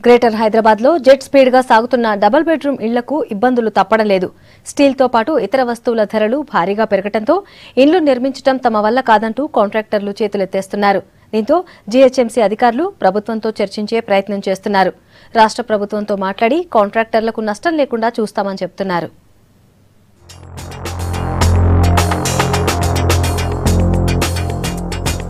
Greater Hyderabad లో jet speed గా సాగుతున్న డబుల్ బెడ్రూమ్ ఇళ్లకు ఇబ్బందులు తప్పడలేదు. స్టీల్ తో పాటు ఇతర వస్తువుల ధరలు భారీగా పెరగడంతో ఇళ్లు నిర్మించడం తమ వల్ల కాదంటూ కాంట్రాక్టర్లు చేతులెత్తేస్తున్నారు. దీంతో జీహెచ్ఎంసీ అధికారులు ప్రభుత్వంతో చర్చించే ప్రయత్నం చేస్తున్నారు. రాష్ట్ర ప్రభుత్వంతో మాట్లాడి కాంట్రాక్టర్లకు నష్టం లేకుండా చూస్తామని చెబుతున్నారు.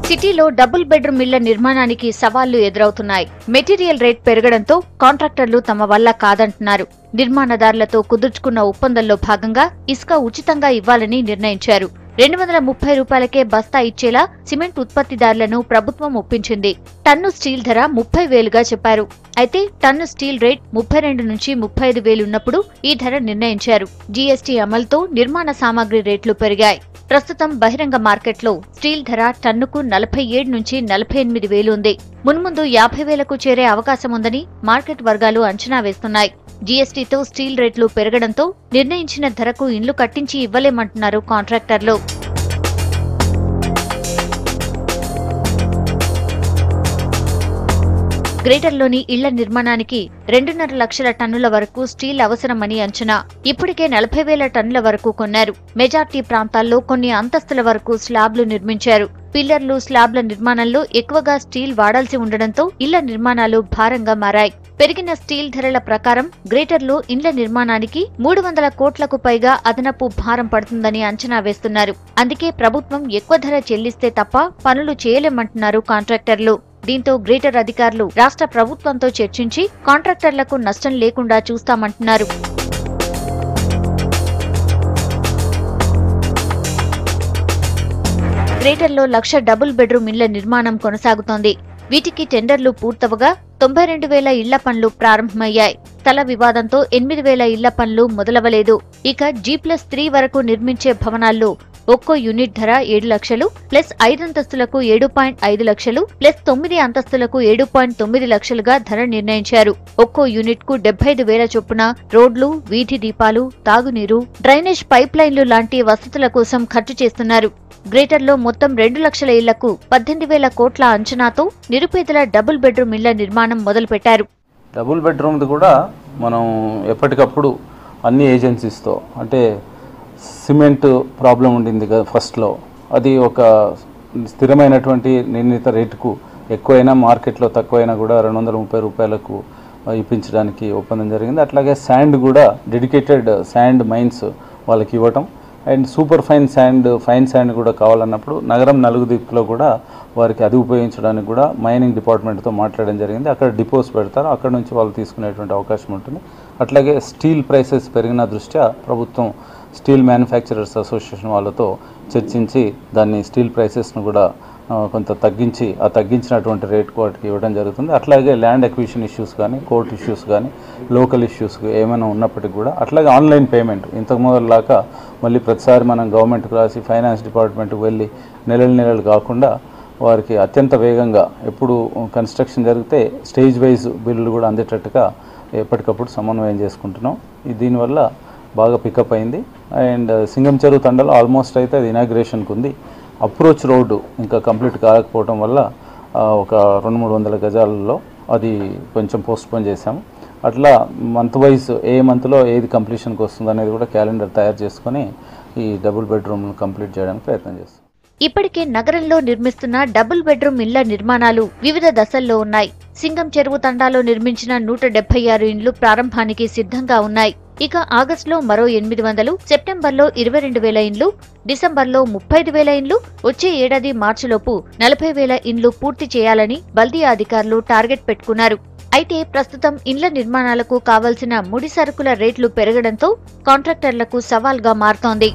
సిటీలో డబుల్ బెడ్రూమ్ ఇళ్ల నిర్మాణానికి సవాళ్లు ఎదురవుతున్నాయి. మెటీరియల్ రేట్ పెరగడంతో కాంట్రాక్టర్లు తమ వల్ల కాదంటున్నారు. నిర్మాణదారులతో కుదుర్చుకున్న ఒప్పందంలో భాగంగా ఇసుక ఉచితంగా ఇవ్వాలని నిర్ణయించారు. 230 రూపాయలకే బస్తా ఇచ్చేలా సిమెంట్ ఉత్పత్తిదారులను ప్రభుత్వం ఒప్పించింది. టన్ను స్టీల్ ధర 30,000గా చెప్పారు. అయితే టన్ను స్టీల్ రేట్ 32 నుంచి 35,000 ఉన్నప్పుడు ఈ ధర నిర్ణయించారు. జీఎస్టీ అమలుతో నిర్మాణ సామాగ్రి రేట్లు పెరిగాయి. ప్రస్తుతం బహిరంగ మార్కెట్లో స్టీల్ ధర టన్నుకు 47 నుంచి 48,000 ఉంది. మున్ముందు 50,000కు చేరే అవకాశం ఉందని మార్కెట్ వర్గాలు అంచనా వేస్తున్నాయి. జీఎస్టీతో స్టీల్ రేట్లు పెరగడంతో నిర్ణయించిన ధరకు ఇండ్లు కట్టించి ఇవ్వలేమంటున్నారు కాంట్రాక్టర్లు. గ్రేటర్లోని ఇళ్ల నిర్మాణానికి 2.5 లక్షల టన్నుల వరకు స్టీల్ అవసరమని అంచనా. ఇప్పటికే 40,000 టన్నుల వరకు కొన్నారు. మెజార్టీ ప్రాంతాల్లో కొన్ని అంతస్తుల వరకు స్లాబ్లు నిర్మించారు. పిల్లర్లు, స్లాబ్ల నిర్మాణంలో ఎక్కువగా స్టీల్ వాడాల్సి ఉండడంతో ఇళ్ల నిర్మాణాలు భారంగా మారాయి. పెరిగిన స్టీల్ ధరల ప్రకారం గ్రేటర్లో ఇండ్ల నిర్మాణానికి 300 కోట్లకు పైగా అదనపు భారం పడుతుందని అంచనా వేస్తున్నారు. అందుకే ప్రభుత్వం ఎక్కువ ధర చెల్లిస్తే తప్ప పనులు చేయలేమంటున్నారు కాంట్రాక్టర్లు. దీంతో గ్రేటర్ అధికారులు రాష్ట్ర ప్రభుత్వంతో చర్చించి కాంట్రాక్టర్లకు నష్టం లేకుండా చూస్తామంటున్నారు. గ్రేటర్లో 1,00,000 డబుల్ బెడ్రూమ్ ఇళ్ల నిర్మాణం కొనసాగుతోంది. వీటికి టెండర్లు పూర్తవగా 92,000 ఇళ్ల పనులు ప్రారంభమయ్యాయి. స్థల వివాదంతో 8,000 ఇళ్ల పనులు మొదలవలేదు. ఇక G+3 వరకు నిర్మించే భవనాల్లో ఒక్కో యూనిట్ ధర 7 లక్షలు, ప్లస్ 5 అంతస్తులకు 7.5 లక్షలు, ప్లస్ 9 అంతస్తులకు 7.9 లక్షలుగా ధర నిర్ణయించారు. ఒక్కో యూనిట్ కు 75,000 చొప్పున రోడ్లు, వీధి దీపాలు, తాగునీరు, డ్రైనేజ్ పైప్ లైన్లు లాంటి వసతుల కోసం ఖర్చు చేస్తున్నారు. గ్రేటర్లో మొత్తం 2 లక్షల ఇళ్లకు 18,000 కోట్ల అంచనాతో నిరుపేదల డబుల్ బెడ్రూమ్ ఇళ్ల నిర్మాణం మొదలుపెట్టారు. డబుల్ బెడ్రూమ్ది కూడా మనం ఎప్పటికప్పుడు అన్ని ఏజెన్సీస్తో, అంటే సిమెంట్ ప్రాబ్లం ఉండింది కదా ఫస్ట్లో, అది ఒక స్థిరమైనటువంటి నిర్ణీత రేటుకు ఎక్కువైనా మార్కెట్లో తక్కువైనా కూడా 230 రూపాయలకు ఇప్పించడానికి ఒప్పందం జరిగింది. అట్లాగే శాండ్ కూడా డెడికేటెడ్ శాండ్ మైన్స్ వాళ్ళకి ఇవ్వటం, అండ్ సూపర్ ఫైన్ శాండ్ కూడా కావాలన్నప్పుడు నగరం నలుగుదిక్కులో కూడా వారికి అది ఉపయోగించడానికి కూడా మైనింగ్ డిపార్ట్మెంట్తో మాట్లాడడం జరిగింది. అక్కడ డిపోస్ పెడతారు, అక్కడ నుంచి వాళ్ళు తీసుకునేటువంటి అవకాశం ఉంటుంది. అట్లాగే స్టీల్ ప్రైసెస్ పెరిగిన దృష్ట్యా ప్రభుత్వం స్టీల్ మ్యానుఫ్యాక్చరర్స్ అసోసియేషన్ వాళ్ళతో చర్చించి దాన్ని స్టీల్ ప్రైసెస్ను కూడా కొంత తగ్గించి ఆ తగ్గించినటువంటి రేట్కు వాటికి ఇవ్వడం జరుగుతుంది. అట్లాగే ల్యాండ్ అక్విజిషన్ ఇష్యూస్ కానీ, కోర్ట్ ఇష్యూస్ కానీ, లోకల్ ఇష్యూస్ ఏమైనా ఉన్నప్పటికీ కూడా, అట్లాగే ఆన్లైన్ పేమెంట్ ఇంతకు మొదలులాగా మళ్ళీ ప్రతిసారి మనం గవర్నమెంట్కి రాసి ఫైనాన్స్ డిపార్ట్మెంట్కి వెళ్ళి నెలలు కాకుండా వారికి అత్యంత వేగంగా ఎప్పుడు కన్స్ట్రక్షన్ జరిగితే స్టేజ్ వైజ్ బిల్లులు కూడా అందేటట్టుగా ఎప్పటికప్పుడు సమన్వయం చేసుకుంటున్నాం. దీనివల్ల బాగా పికప్ అయింది. అండ్ సింగం చెరువు తండలో ఆల్మోస్ట్ అయితే అది ఇనాగ్రేషన్కి ఉంది. అప్రోచ్ రోడ్డు ఇంకా కంప్లీట్ కాకపోవడం వల్ల ఒక 200-300 గజాలలో అది కొంచెం పోస్ట్పోన్ చేశాము. అట్లా మంత్ వైజ్ ఏ మంత్లో ఏది కంప్లీషన్కి వస్తుంది అనేది కూడా క్యాలెండర్ తయారు చేసుకొని ఈ డబుల్ బెడ్రూమ్ను కంప్లీట్ చేయడానికి ప్రయత్నం చేస్తాం. ఇప్పటికే నగరంలో నిర్మిస్తున్న డబుల్ బెడ్రూమ్ ఇళ్ల నిర్మాణాలు వివిధ దశల్లో ఉన్నాయి. సింగం చెరువు తండాలో నిర్మించిన 176 ఇండ్లు ప్రారంభానికి సిద్ధంగా ఉన్నాయి. ఇక ఆగస్టులో మరో 800, సెప్టెంబర్లో 22,000 ఇండ్లు, డిసెంబర్లో 35,000 ఇండ్లు, వచ్చే ఏడాది మార్చిలోపు 40,000 ఇండ్లు పూర్తి చేయాలని బల్దియా అధికారులు టార్గెట్ పెట్టుకున్నారు. అయితే ప్రస్తుతం ఇండ్ల నిర్మాణాలకు కావాల్సిన ముడి సరుకుల రేట్లు పెరగడంతో కాంట్రాక్టర్లకు సవాల్గా మారుతోంది.